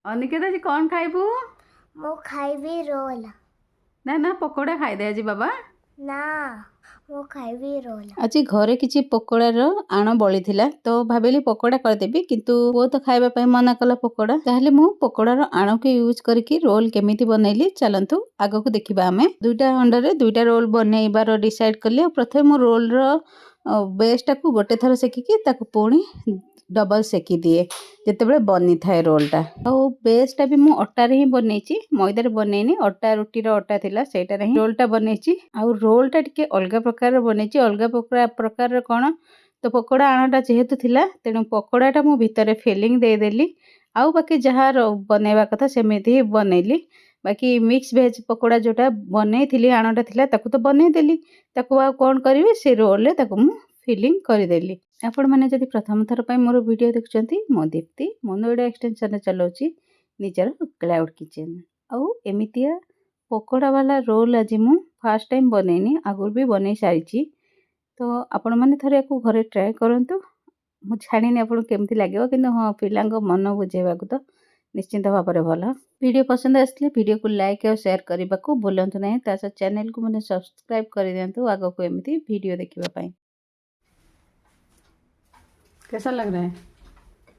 अनिकेत आज कौन खाइबू? मो खाइबी रोल। ना ना पकोड़ा खाइदे आज बाबा। ना मो खाइबी रोल। आज घरे किछि पकोड़ार आण बली थिला तो भाबिली पकोड़ा करदेबी किंतु वो तो खाइबा पई मना कला पकोड़ा ताहले मु पकोड़ार आण के यूज करके रोल केमिति बनैली चलंतु आगो को देखिबा हमें दुईटा अंडा रे दुईटा रोल बनैबार डिसाइड करली प्रथमे मु रोल रो बेस टाकू गोटे थर सेकिकी ताकू पुणी डबल सेकी दिए जितेबाला बनी थाए रोलटा और बेसटा भी मु अटारे ही बनैछि मैदार बनैनी अटा रुटीर अटा थिला सेटारे ही रोलटा बनैछि और रोलटा टिके अलगा प्रकार बनैछि अलगा प्रकार कौन तो पकोड़ा आणाटा जेहेतु थिला तेणु पकोड़ाटा मु भितर फिलिंग देदेली आउ बाकी जहाँ बनैबा कथा सेमिति ही बनैली बाकी मिक्स भेज पकोड़ा जोटा बनैथिली आणाटा थिला ताकू तो बनैदेली ताकू आ कौन करिवे से रोल रे ताकू मु फिलिंग करदेली। आपण मैंने जदि प्रथम थर पर मोर वीडियो देखुं मो दीप्ति मनोड़ा एक्सटेंशन चलाऊँगी निजर क्लाउड किचन आउ एमितिया पकोड़ा वाला रोल आज मु फास्ट टाइम बनैनी आगुर भी बनै सारी तो आपण मैंने थरे को घरे ट्राए करंतु मु छाणी आपको केमती लगे कि हाँ पिला मन बुझेबा तो निश्चिंत भाव में भल वीडियो पसंद आसले वीडियो को लाइक और शेयर करने को भूलु ना चैनल को मैंने सब्सक्राइब कर दिंतु आग को एमती वीडियो देखा। कैसा लग रहा है?